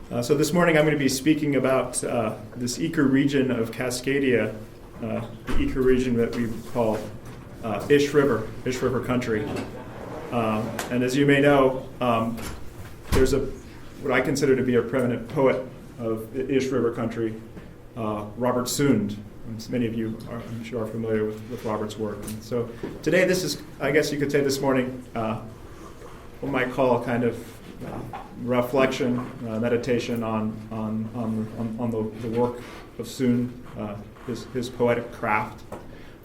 So this morning I'm going to be speaking about this ecoregion of Cascadia, the ecoregion that we call Ish River country. And as you may know, there's what I consider to be a preeminent poet of Ish River country, Robert Sund. And many of you I'm sure are familiar with Robert's work. And so today this is, I guess you could say this morning, what we might call kind of reflection, meditation on the work of Sund, his poetic craft,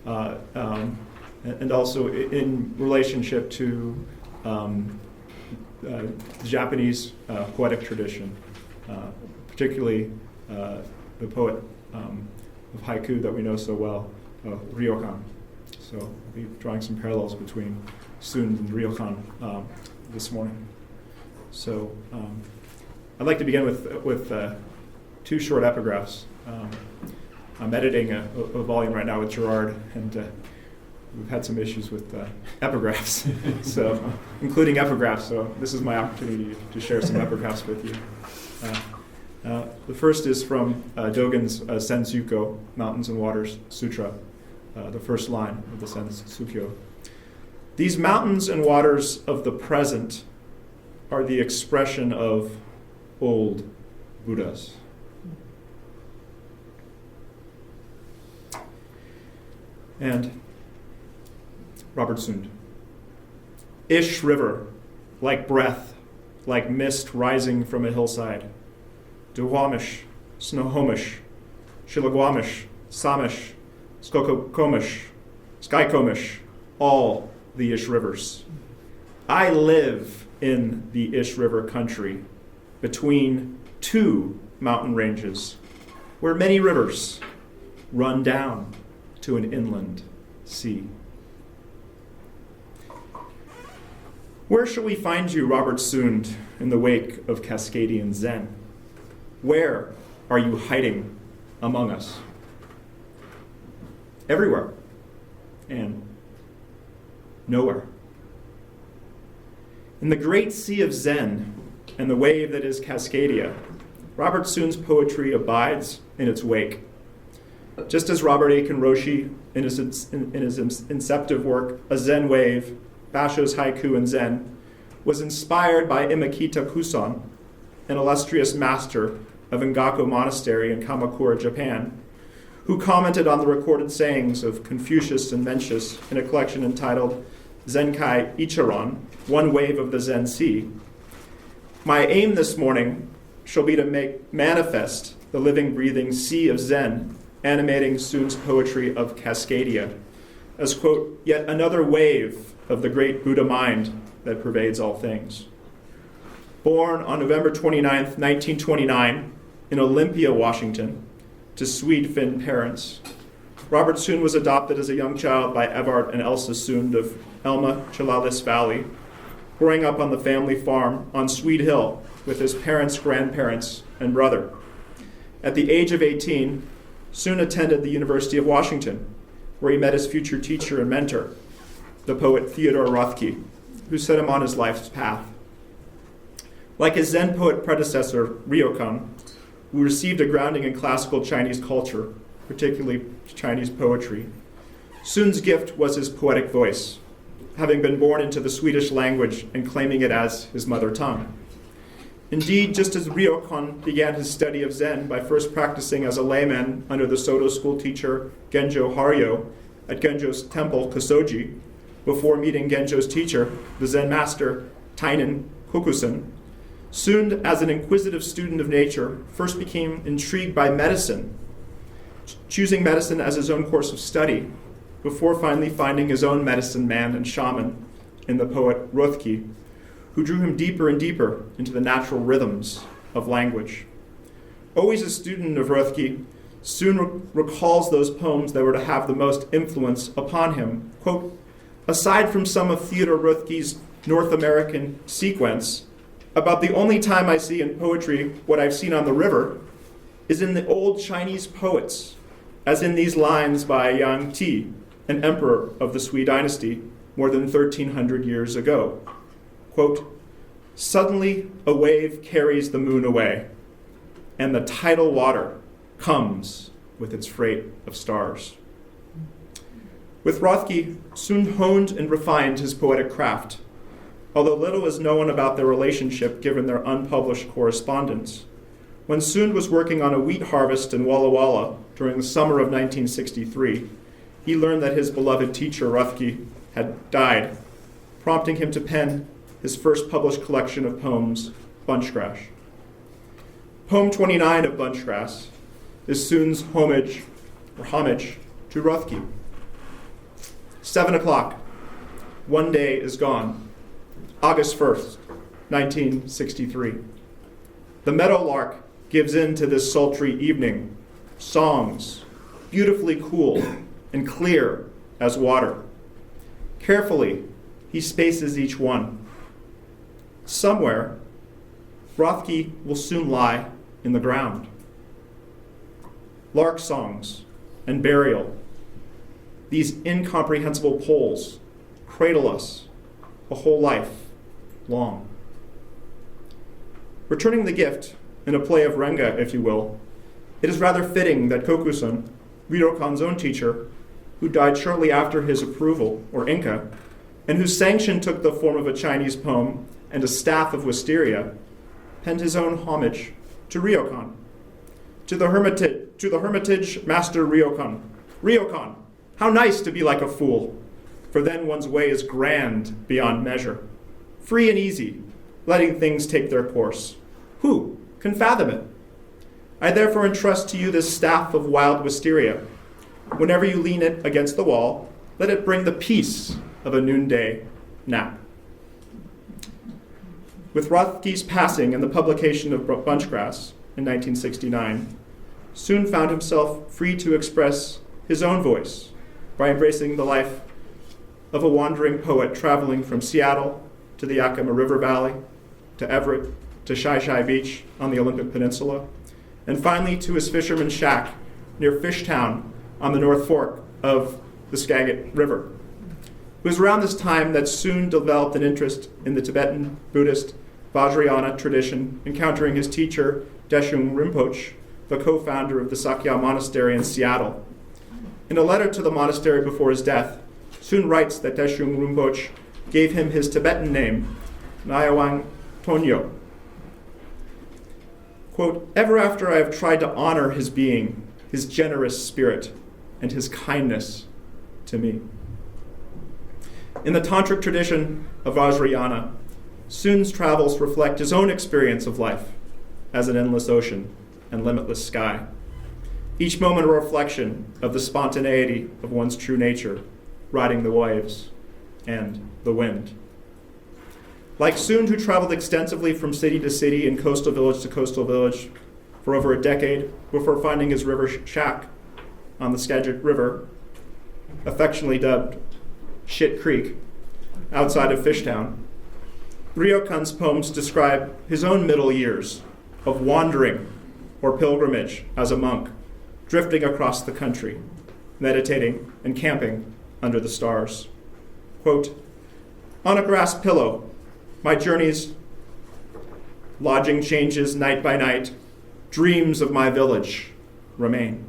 and also in relationship to the Japanese poetic tradition, particularly the poet of haiku that we know so well, Ryokan. So I'll be drawing some parallels between Sund and Ryokan this morning. So I'd like to begin with two short epigraphs. I'm editing a volume right now with Gerard, and we've had some issues with epigraphs, so including epigraphs. So this is my opportunity to share some epigraphs with you. The first is from Dogen's Sensuko, Mountains and Waters Sutra, the first line of the Sensukyo. These mountains and waters of the present are the expression of old Buddhas. And Robert Sund. Ish River, like breath, like mist rising from a hillside. Duwamish, Snohomish, Shilagwamish, Samish, Skokomish, Skykomish, all the Ish Rivers. I live in the Ish River country, between two mountain ranges, where many rivers run down to an inland sea. Where shall we find you, Robert Sund, in the wake of Cascadian Zen? Where are you hiding among us? Everywhere and nowhere. In the great sea of Zen and the wave that is Cascadia, Robert Sund's poetry abides in its wake. Just as Robert Aiken Roshi, in his inceptive work, A Zen Wave, Basho's Haiku and Zen, was inspired by Imakita Kusan, an illustrious master of Ngako Monastery in Kamakura, Japan, who commented on the recorded sayings of Confucius and Mencius in a collection entitled Zenkai Ichiran, One Wave of the Zen Sea. My aim this morning shall be to make manifest the living, breathing sea of Zen, animating Sund's poetry of Cascadia, as, quote, yet another wave of the great Buddha mind that pervades all things. Born on November 29th, 1929, in Olympia, Washington, to Swede-Finn parents, Robert Sund was adopted as a young child by Evart and Elsa Sund of Elma Chalalis Valley, growing up on the family farm on Swede Hill with his parents, grandparents, and brother. At the age of 18, Sund attended the University of Washington, where he met his future teacher and mentor, the poet Theodore Rothke, who set him on his life's path. Like his Zen poet predecessor, Ryokan, who received a grounding in classical Chinese culture, particularly Chinese poetry, Sund's gift was his poetic voice, having been born into the Swedish language and claiming it as his mother tongue. Indeed, just as Ryokan began his study of Zen by first practicing as a layman under the Soto school teacher Genjo Haryo at Genjo's temple, Kosoji, before meeting Genjo's teacher, the Zen master Tainen Kokusen, Sund, as an inquisitive student of nature, first became intrigued by medicine, choosing medicine as his own course of study, before finally finding his own medicine man and shaman in the poet Rothke, who drew him deeper and deeper into the natural rhythms of language. Always a student of Rothke, Sund recalls those poems that were to have the most influence upon him. Quote, aside from some of Theodore Rothke's North American sequence, about the only time I see in poetry what I've seen on the river is in the old Chinese poets, as in these lines by Yang Ti, an emperor of the Sui dynasty more than 1,300 years ago. Quote, suddenly a wave carries the moon away, and the tidal water comes with its freight of stars. With Rothke, soon honed and refined his poetic craft, although little is known about their relationship given their unpublished correspondence. When Sund was working on a wheat harvest in Walla Walla during the summer of 1963, he learned that his beloved teacher, Rothke, had died, prompting him to pen his first published collection of poems, Bunchgrass. Poem 29 of Bunchgrass is Sund's homage to Rothke. 7 o'clock, one day is gone, August 1st, 1963. The meadowlark gives in to this sultry evening, songs, beautifully cool and clear as water. Carefully, he spaces each one. Somewhere, Rothke will soon lie in the ground. Lark songs and burial, these incomprehensible poles, cradle us a whole life long. Returning the gift, in a play of Renga, if you will, it is rather fitting that Kokusan, Ryokan's own teacher, who died shortly after his approval, or Inca, and whose sanction took the form of a Chinese poem and a staff of wisteria, penned his own homage to Ryokan. To the hermitage master Ryokan. Ryokan, how nice to be like a fool, for then one's way is grand beyond measure, free and easy, letting things take their course. Who can fathom it? I therefore entrust to you this staff of wild wisteria. Whenever you lean it against the wall, let it bring the peace of a noonday nap. With Rothke's passing and the publication of Bunchgrass in 1969, Sund found himself free to express his own voice by embracing the life of a wandering poet traveling from Seattle to the Yakima River Valley, to Everett, to Shai Shai Beach on the Olympic Peninsula, and finally to his fisherman's shack near Fishtown on the North Fork of the Skagit River. It was around this time that Sund developed an interest in the Tibetan Buddhist Vajrayana tradition, encountering his teacher, Deshung Rinpoche, the co-founder of the Sakya Monastery in Seattle. In a letter to the monastery before his death, Sund writes that Deshung Rinpoche gave him his Tibetan name, Nyawang Tonyo. Quote, ever after I have tried to honor his being, his generous spirit, and his kindness to me. In the tantric tradition of Vajrayana, Sund's travels reflect his own experience of life as an endless ocean and limitless sky. Each moment a reflection of the spontaneity of one's true nature, riding the waves and the wind. Like Sund, who traveled extensively from city to city and coastal village to coastal village for over a decade before finding his river shack on the Skagit River, affectionately dubbed Shit Creek, outside of Fishtown, Ryokan's poems describe his own middle years of wandering or pilgrimage as a monk, drifting across the country, meditating and camping under the stars. Quote, on a grass pillow, my journeys, lodging changes night by night, dreams of my village remain.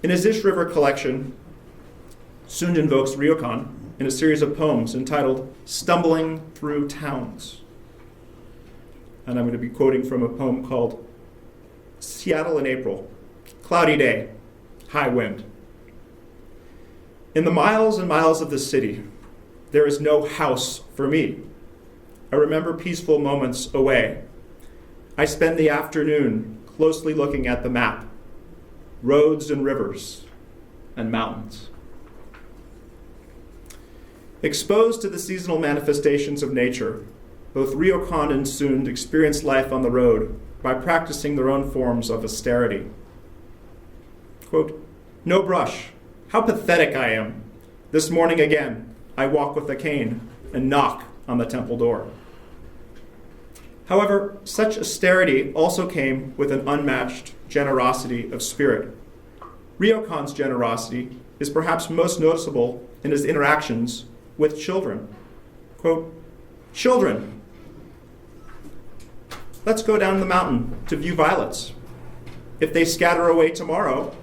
In his Ish River collection, Sund invokes Ryokan in a series of poems entitled Stumbling Through Towns. And I'm going to be quoting from a poem called Seattle in April, cloudy day, high wind. In the miles and miles of the city, there is no house for me. I remember peaceful moments away. I spend the afternoon closely looking at the map, roads and rivers and mountains. Exposed to the seasonal manifestations of nature, both Ryokan and Sund experienced life on the road by practicing their own forms of austerity. Quote, no brush, how pathetic I am. This morning again, I walk with a cane and knock on the temple door. However, such austerity also came with an unmatched generosity of spirit. Ryokan's generosity is perhaps most noticeable in his interactions with children. Quote, children, let's go down the mountain to view violets. If they scatter away tomorrow,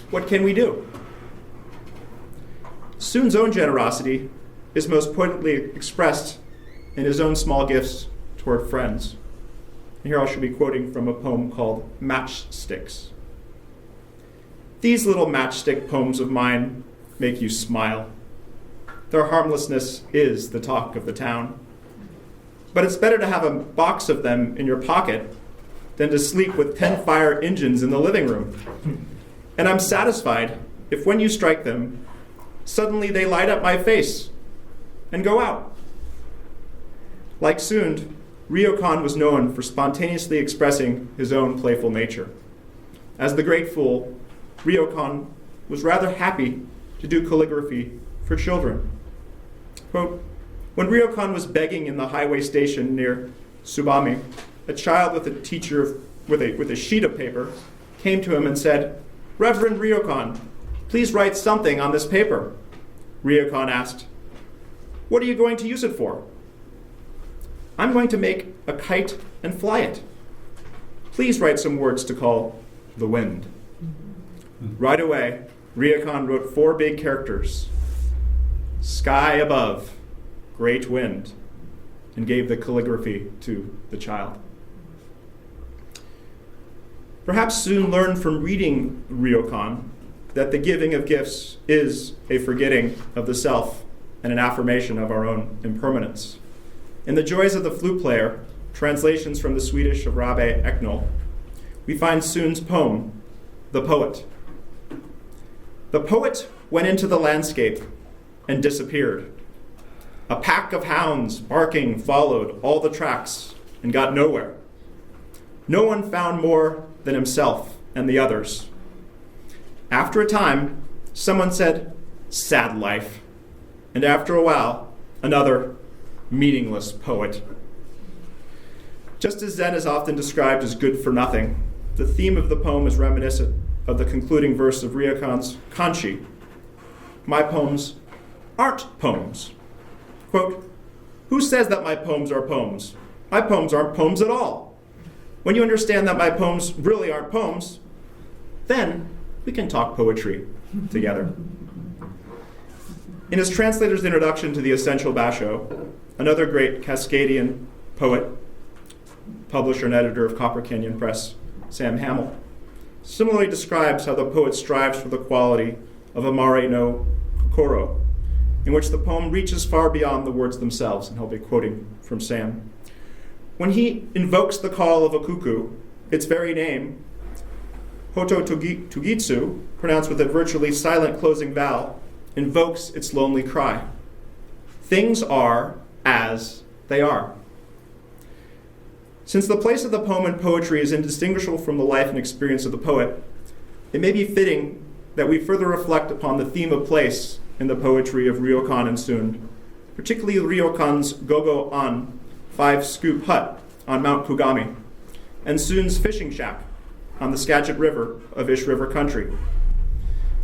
what can we do? Sun's own generosity is most poignantly expressed in his own small gifts toward friends. And here I shall be quoting from a poem called Matchsticks. These little matchstick poems of mine make you smile. Their harmlessness is the talk of the town. But it's better to have a box of them in your pocket than to sleep with 10 fire engines in the living room. And I'm satisfied if when you strike them, suddenly they light up my face and go out. Like Sund, Ryokan was known for spontaneously expressing his own playful nature. As the great fool, Ryokan was rather happy to do calligraphy for children. Quote, when Ryokan was begging in the highway station near Tsubame, a child with a sheet of paper came to him and said, Reverend Ryokan, please write something on this paper. Ryokan asked, what are you going to use it for? I'm going to make a kite and fly it. Please write some words to call the wind. Right away, Ryokan wrote 4 big characters, sky above, great wind, and gave the calligraphy to the child. Perhaps Sun learned from reading Ryokan that the giving of gifts is a forgetting of the self and an affirmation of our own impermanence. In The Joys of the Flute Player, translations from the Swedish of Rabbe Eknol, we find Sun's poem, The Poet. The poet went into the landscape and disappeared. A pack of hounds barking followed all the tracks and got nowhere. No one found more than himself and the others. After a time, someone said, sad life. And after a while, another, meaningless poet. Just as Zen is often described as good for nothing, the theme of the poem is reminiscent of the concluding verse of Ryokan's Kanchi. My poems aren't poems. Quote, who says that my poems are poems? My poems aren't poems at all. When you understand that my poems really aren't poems, then we can talk poetry together. In his translator's introduction to the Essential Basho, another great Cascadian poet, publisher and editor of Copper Canyon Press, Sam Hamill, similarly describes how the poet strives for the quality of amare no kokoro, in which the poem reaches far beyond the words themselves, and I'll be quoting from Sam. When he invokes the call of a cuckoo, its very name, Hoto Tugitsu, pronounced with a virtually silent closing vowel, invokes its lonely cry. Things are as they are. Since the place of the poem in poetry is indistinguishable from the life and experience of the poet, it may be fitting that we further reflect upon the theme of place in the poetry of Ryokan and Sun, particularly Ryokan's Gogo-an, 5-scoop hut on Mount Kugami, and Sun's fishing shack on the Skagit River of Ish River country.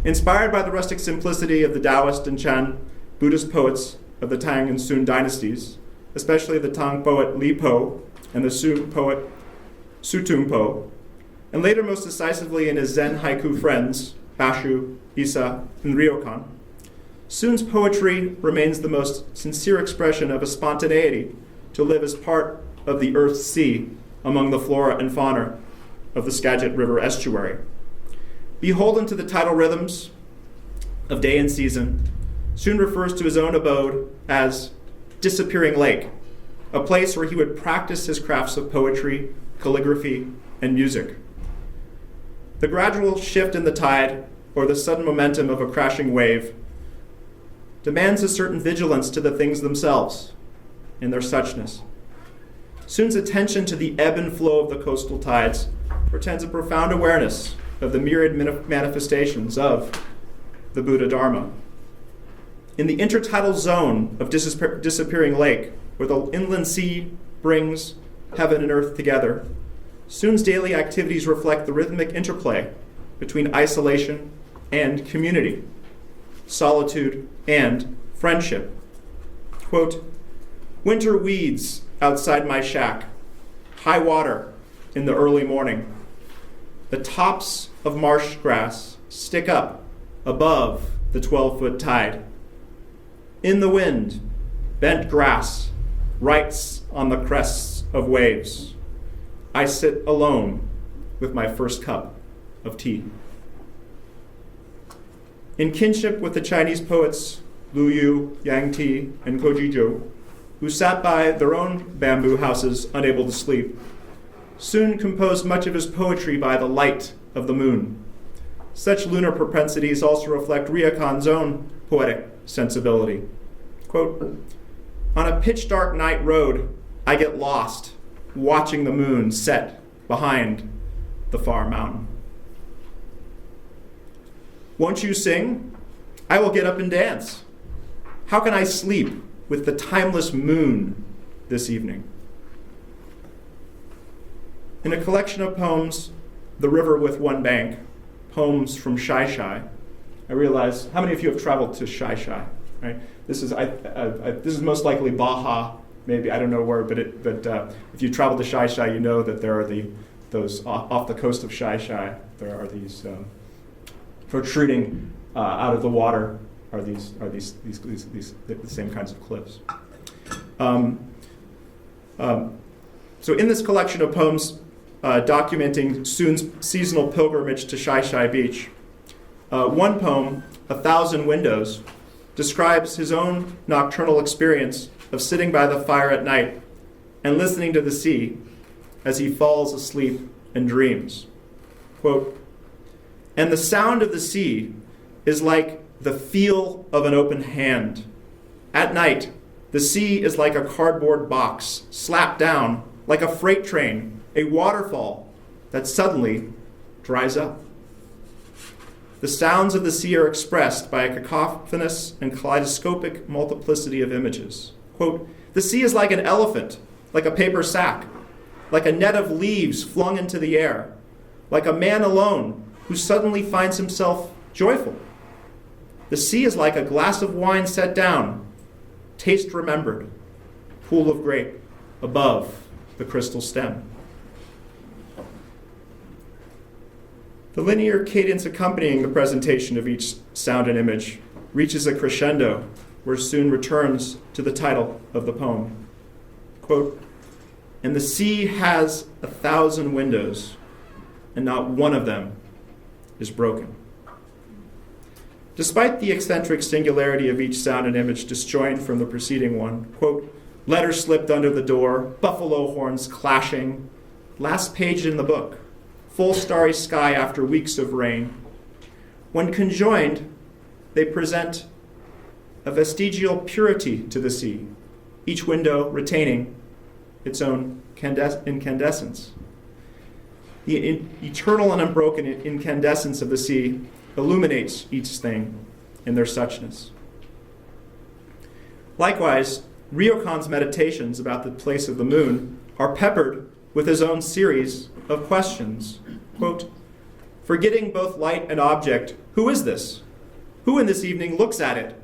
Inspired by the rustic simplicity of the Taoist and Chan Buddhist poets of the Tang and Sun dynasties, especially the Tang poet Li Po and the Sun poet Su Tung Po, and later most decisively in his Zen haiku friends, Bashu, Isa, and Ryokan, Sun's poetry remains the most sincere expression of a spontaneity to live as part of the Earth's sea among the flora and fauna of the Skagit River estuary. Beholden to the tidal rhythms of day and season, Sun refers to his own abode as Disappearing Lake, a place where he would practice his crafts of poetry, calligraphy, and music. The gradual shift in the tide, or the sudden momentum of a crashing wave, demands a certain vigilance to the things themselves in their suchness. Sun's attention to the ebb and flow of the coastal tides portends a profound awareness of the myriad manifestations of the Buddha Dharma. In the intertidal zone of Disappearing Lake, where the inland sea brings heaven and earth together, Sun's daily activities reflect the rhythmic interplay between isolation and community, solitude and friendship. Quote, winter weeds outside my shack, high water in the early morning. The tops of marsh grass stick up above the 12-foot tide. In the wind, bent grass writes on the crests of waves. I sit alone with my first cup of tea. In kinship with the Chinese poets Lu Yu, Yang Ti, and Ko Jizhou, who sat by their own bamboo houses unable to sleep, Sun composed much of his poetry by the light of the moon. Such lunar propensities also reflect Ryokan's own poetic sensibility. Quote, "On a pitch-dark night road, I get lost, watching the moon set behind the far mountain. Won't you sing? I will get up and dance. How can I sleep with the timeless moon this evening?" In a collection of poems, The River with One Bank, Poems from Shai Shai, I realize, how many of you have traveled to Shai Shai? Right? This is most likely Baja, maybe, I don't know where, but if you travel to Shai Shai, you know that there are those off the coast of Shai Shai, there are these protruding out of the water are these the same kinds of cliffs. So in this collection of poems documenting Sun's seasonal pilgrimage to Shai Shai Beach, one poem, 1,000 Windows, describes his own nocturnal experience of sitting by the fire at night and listening to the sea as he falls asleep and dreams. Quote, "And the sound of the sea is like the feel of an open hand. At night, the sea is like a cardboard box slapped down, like a freight train, a waterfall that suddenly dries up. The sounds of the sea are expressed by a cacophonous and kaleidoscopic multiplicity of images. Quote, the sea is like an elephant, like a paper sack, like a net of leaves flung into the air, like a man alone who suddenly finds himself joyful. The sea is like a glass of wine set down, taste remembered, pool of grape above the crystal stem." The linear cadence accompanying the presentation of each sound and image reaches a crescendo where Sun returns to the title of the poem. Quote, "And the sea has 1,000 windows, and not one of them is broken." Despite the eccentric singularity of each sound and image disjoined from the preceding one, quote, "Letters slipped under the door, buffalo horns clashing, last page in the book, full starry sky after weeks of rain. When conjoined, they present a vestigial purity to the sea, each window retaining its own incandescence. The eternal and unbroken incandescence of the sea illuminates each thing in their suchness. Likewise, Ryokan's meditations about the place of the moon are peppered with his own series of questions. Quote, "Forgetting both light and object, who is this? Who in this evening looks at it?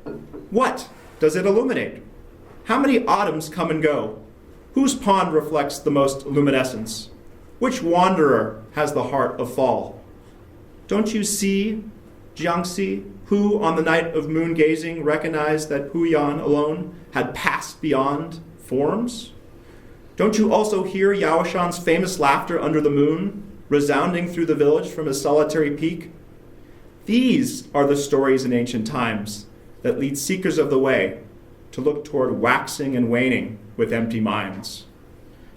What does it illuminate? How many autumns come and go? Whose pond reflects the most luminescence? Which wanderer has the heart of fall? Don't you see, Jiangxi, who on the night of moon gazing recognized that Huyan alone had passed beyond forms? Don't you also hear Yaoshan's famous laughter under the moon, resounding through the village from his solitary peak? These are the stories in ancient times that lead seekers of the way to look toward waxing and waning with empty minds.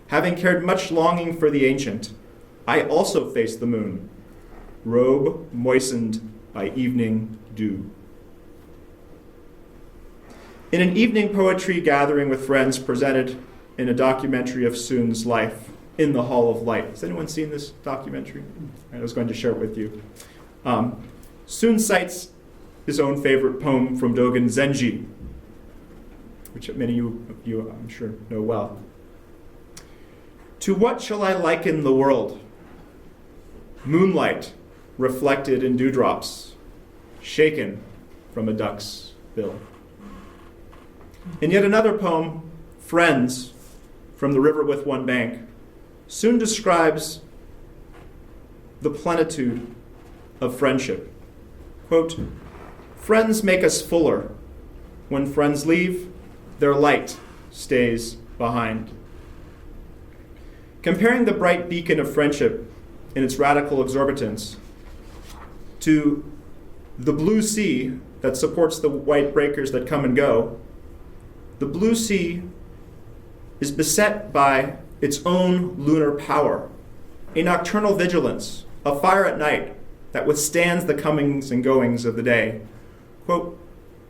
Having cared much longing for the ancient, I also face the moon, robe moistened by evening dew." In an evening poetry gathering with friends presented in a documentary of Sun's life, In the Hall of Light. Has anyone seen this documentary? I was going to share it with you. Sun cites his own favorite poem from Dogen Zenji, which many of you, I'm sure, know well. "To what shall I liken the world? Moonlight reflected in dewdrops, shaken from a duck's bill." In yet another poem, Friends, from The River with One Bank, soon describes the plenitude of friendship. Quote, "Friends make us fuller. When friends leave, their light stays behind." Comparing the bright beacon of friendship in its radical exorbitance to the blue sea that supports the white breakers that come and go, the blue sea is beset by its own lunar power, a nocturnal vigilance, a fire at night that withstands the comings and goings of the day. Quote,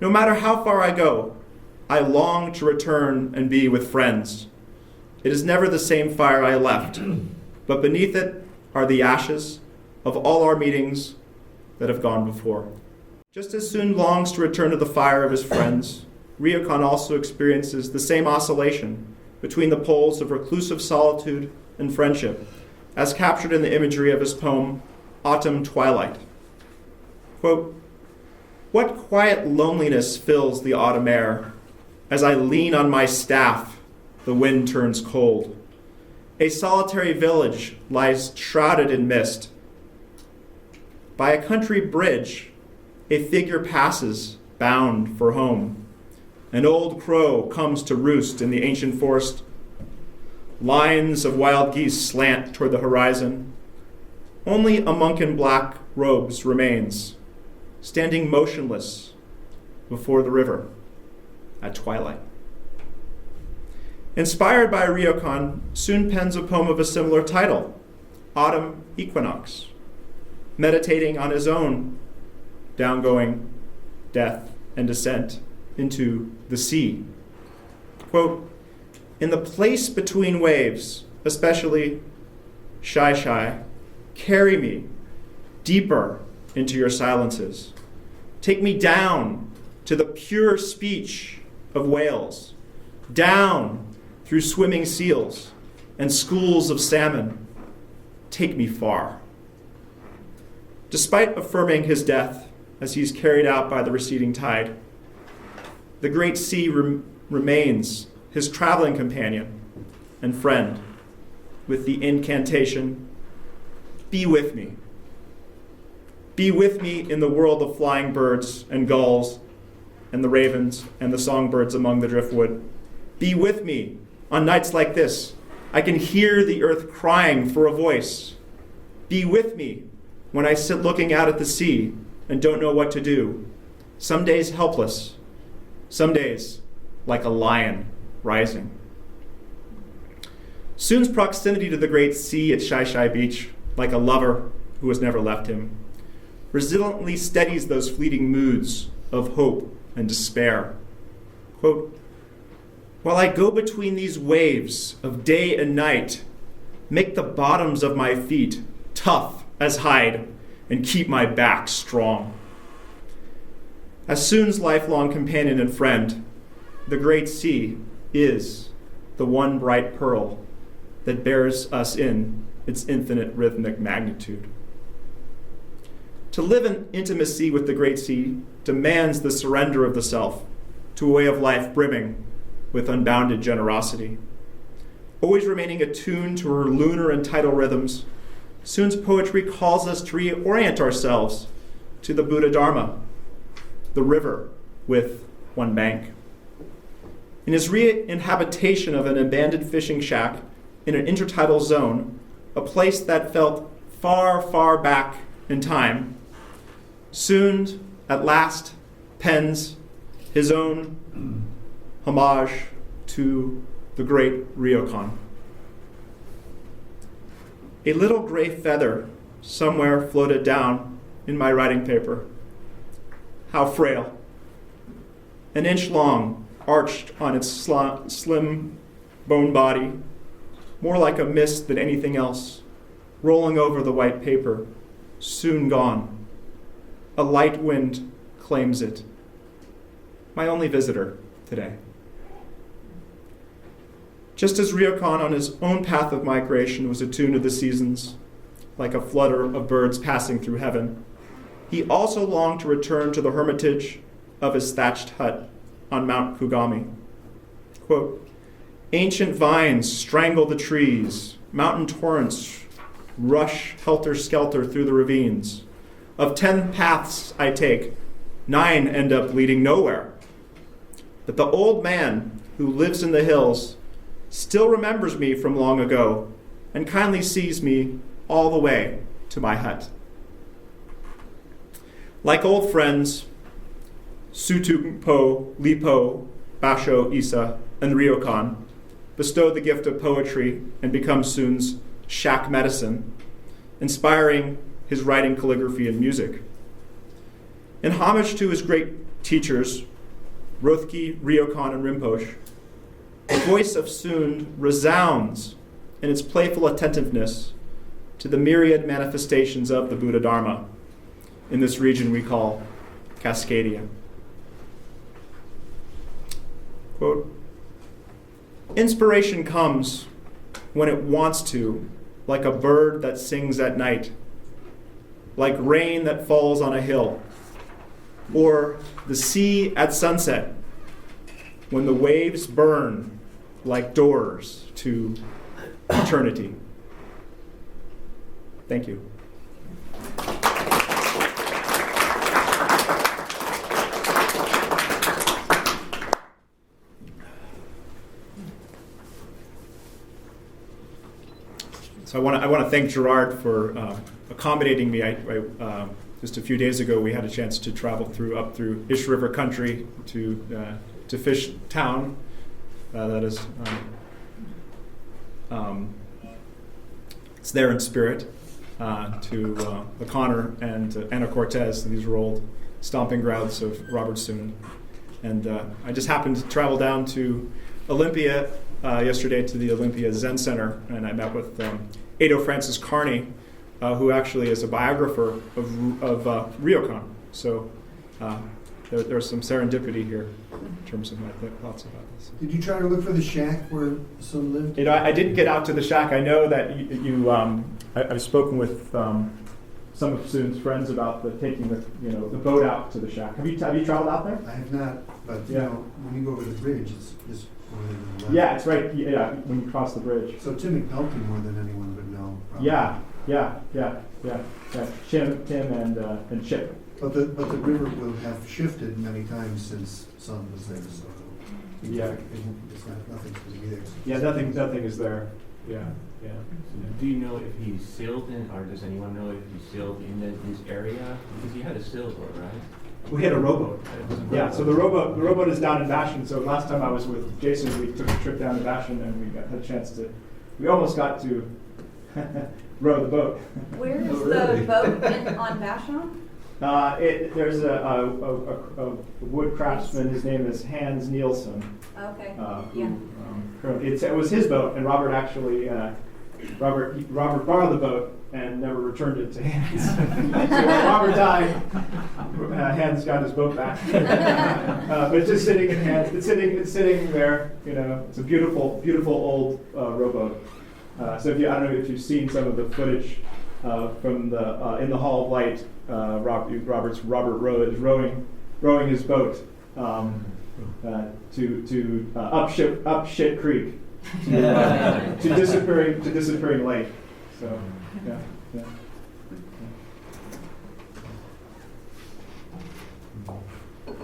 "No matter how far I go, I long to return and be with friends. It is never the same fire I left, but beneath it are the ashes of all our meetings that have gone before." Just as Soon longs to return to the fire of his friends, Ryokan also experiences the same oscillation between the poles of reclusive solitude and friendship, as captured in the imagery of his poem, Autumn Twilight. Quote, "What quiet loneliness fills the autumn air? As I lean on my staff, the wind turns cold. A solitary village lies shrouded in mist. By a country bridge, a figure passes, bound for home. An old crow comes to roost in the ancient forest. Lines of wild geese slant toward the horizon. Only a monk in black robes remains, standing motionless before the river at twilight." Inspired by Ryokan, Soon pens a poem of a similar title, Autumn Equinox, meditating on his own downgoing, death, and descent into the sea. Quote, "In the place between waves, especially shy, carry me deeper into your silences. Take me down to the pure speech of whales, down through swimming seals and schools of salmon. Take me far." Despite affirming his death as he's carried out by the receding tide, the great sea remains his traveling companion and friend with the incantation, "Be with me. Be with me in the world of flying birds and gulls and the ravens and the songbirds among the driftwood. Be with me on nights like this. I can hear the earth crying for a voice. Be with me when I sit looking out at the sea and don't know what to do. Some days helpless, some days like a lion rising." Soon's proximity to the great sea at Shai Beach, like a lover who has never left him, resiliently steadies those fleeting moods of hope and despair. Quote, "While I go between these waves of day and night, make the bottoms of my feet tough as hide and keep my back strong." As Soon's lifelong companion and friend, the great sea is the one bright pearl that bears us in its infinite rhythmic magnitude. To live in intimacy with the great sea demands the surrender of the self to a way of life brimming with unbounded generosity. Always remaining attuned to her lunar and tidal rhythms, Soon's poetry calls us to reorient ourselves to the Buddha Dharma, the river with one bank. In his re-inhabitation of an abandoned fishing shack in an intertidal zone, a place that felt far, far back in time, Soon at last pens his own homage to the great Ryokan. A little gray feather somewhere floated down in my writing paper. How frail. An inch long, arched on its slim bone body, more like a mist than anything else, rolling over the white paper, soon gone. A light wind claims it. My only visitor today. Just as Ryokan on his own path of migration was attuned to the seasons, like a flutter of birds passing through heaven, he also longed to return to the hermitage of his thatched hut on Mount Kugami. Quote, "Ancient vines strangle the trees mountain torrents rush helter-skelter through the ravines. Of 10 paths I take, 9 end up leading nowhere. But the old man who lives in the hills still remembers me from long ago and kindly sees me all the way to my hut. Like old friends, Sutupo, Lipo, Basho, Isa, and Ryokan bestow the gift of poetry and become Sun's shack medicine, inspiring his writing, calligraphy, and music. In homage to his great teachers, Rothki, Ryokan, and Rinpoche, the voice of Sun resounds in its playful attentiveness to the myriad manifestations of the Buddha Dharma in this region we call Cascadia. Quote, "Inspiration comes when it wants to, like a bird that sings at night, like rain that falls on a hill, or the sea at sunset, when the waves burn like doors to eternity." Thank you. So I want to thank Gerard for accommodating me. Just a few days ago, we had a chance to travel up through Ish River country to Fish Town. That is, it's there in spirit. To O'Connor and Anna Cortez. These are old stomping grounds of Robert Soon. And I just happened to travel down to Olympia yesterday to the Olympia Zen Center, and I met with Ado Francis Carney, who actually is a biographer of Ryokan. So there's some serendipity here in terms of my thoughts about this. Did you try to look for the shack where Sun lived? You know, I didn't get out to the shack. I know that I've spoken with some of Sun's friends about taking the boat out to the shack. Have you traveled out there? I have not, but you know, when you go over the bridge, it's just more than the left. Yeah, it's right. Yeah, when you cross the bridge. So Tim McNulty more than anyone would know. Probably. Yeah. Tim and Chip. But the river will have shifted many times since Sun was there. So yeah, it's not nothing's going to be there. Yeah, nothing is there. Yeah. Do you know if he sailed in, or does anyone know if he sailed in his area? Because he had a sailboat, right? We had a rowboat. Yeah, so the rowboat is down in Bashan. So last time I was with Jason, we took a trip down to Bashan, and had a chance we almost got to row the boat. Where is the boat on Bashan? There's a wood craftsman. His name is Hans Nielsen. Okay. It was his boat, and Robert actually Robert borrowed the boat and never returned it to Hans. So when Robert died, Hans got his boat back. But it's just sitting in Hans. It's sitting there. You know, it's a beautiful old rowboat. So I don't know if you've seen some of the footage from the in the Hall of Light. Robert Rowe is rowing his boat to up Shit Creek to disappearing lake. So yeah.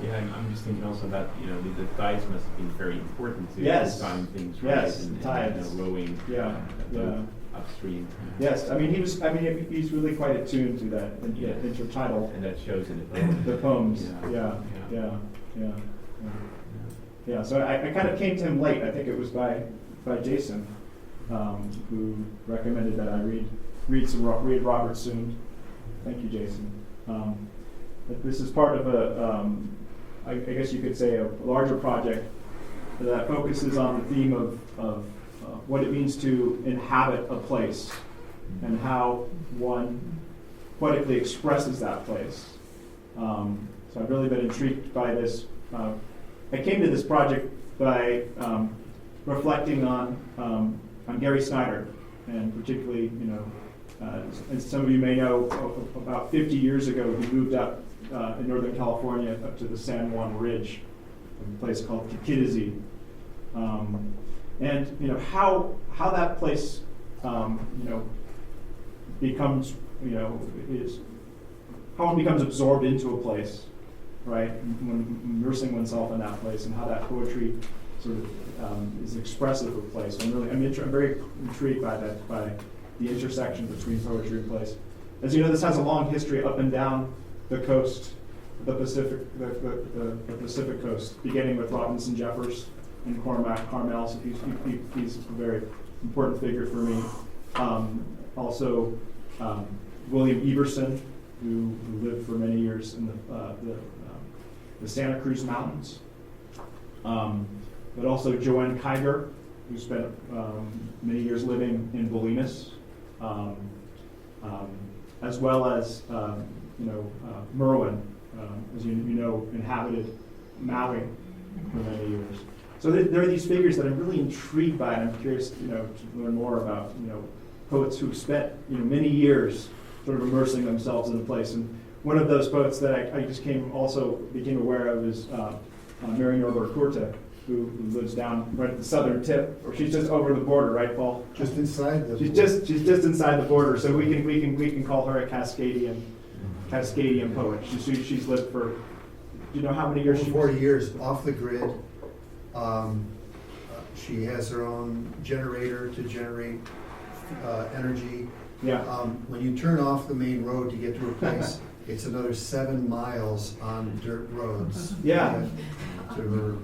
Yeah, I'm just thinking also about the tides must have been very important to time things right. Yes, tides. Rowing. Upstream. Yes, he's really quite attuned to that intertidal. And that shows in the poems. The poems. Yeah. So I kind of came to him late. I think it was by Jason, who recommended that I read Robert Soon. Thank you, Jason. But this is part of I guess you could say, a larger project that focuses on the theme of what it means to inhabit a place and how one poetically expresses that place. So I've really been intrigued by this. I came to this project by reflecting on Gary Snyder, and particularly, as some of you may know, about 50 years ago, he moved up in Northern California up to the San Juan Ridge, a place called Kikidezi. And how that place becomes, is how one becomes absorbed into a place, right? When immersing oneself in that place, and how that poetry sort of is expressive of place. I'm very intrigued by that, by the intersection between poetry and place. As you know, this has a long history up and down the coast, the Pacific coast, beginning with Robinson Jeffers and Cormac Carmel. So he's a very important figure for me. Also, William Everson, who lived for many years in the Santa Cruz Mountains. But also Joanne Kiger, who spent many years living in Bolinas, as well as Merwin, as you know, inhabited Maui for many years. So there are these figures that I'm really intrigued by, and I'm curious, to learn more about, poets who've spent, many years sort of immersing themselves in a place. And one of those poets that I just became aware of is Mary Norbert Kurte, who lives down right at the southern tip, or she's just over the border, right, Paul? Just inside the. She's just inside the border, so we can call her a Cascadian poet. She's lived for, do you know how many years? 40 years off the grid. She has her own generator to generate energy. Yeah. When you turn off the main road to get to her place, it's another 7 miles on dirt roads. Yeah. To her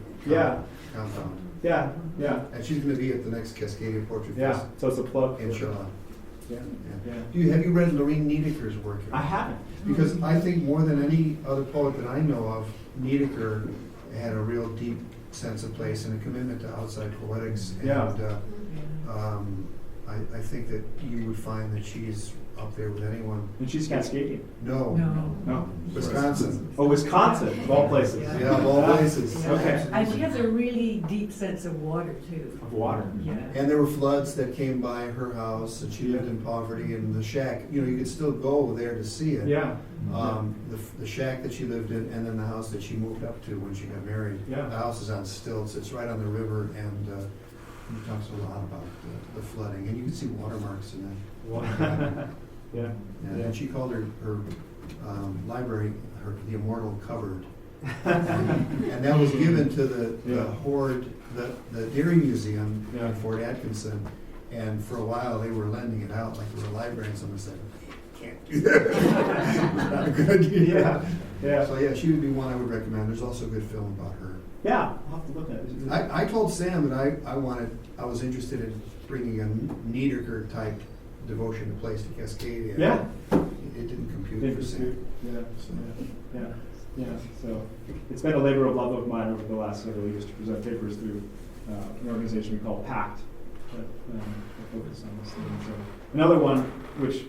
compound. Yeah. And she's going to be at the next Cascadian Portrait Yeah. Fest. So it's a plug. Inshallah. Yeah. Have you read Lorene Niedeker's work? I haven't. Because I think more than any other poet that I know of, Niedeker had a real deep sense of place and a commitment to outside poetics. And I think that you would find that she's up there with anyone. And she's Cascadian. No. Wisconsin. Oh, Wisconsin, of all places. Yeah, of all places. Yeah. Okay. And she has a really deep sense of water too. Of water. Yeah. And there were floods that came by her house, and she lived in poverty, and the shack, you could still go there to see it. Yeah. The shack that she lived in, and then the house that she moved up to when she got married. Yeah. The house is on stilts, it's right on the river, and he talks a lot about the flooding, and you can see watermarks in that. Yeah. And she called her library the immortal cupboard. And that was given to the Hoard, the Dairy Museum in Fort Atkinson. And for a while they were lending it out like they were a library, and someone said, "You can't do that." It's not a good idea. Yeah. So she would be one I would recommend. There's also a good film about her. Yeah, I'll have to look at it. I told Sam that I was interested in bringing a Niedeker type devotion to place to Cascadia. Yeah. It didn't compute for Sam. Yeah. So it's been a labor of love of mine over the last several years to present papers through an organization we call PACT that focus on this thing. So another one, which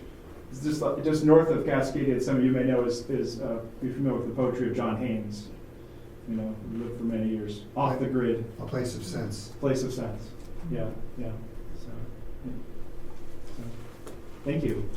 is just north of Cascadia, some of you may know, is you're familiar with the poetry of John Haynes. Who lived for many years off the grid. A place of sense. Place of sense. Yeah. So thank you.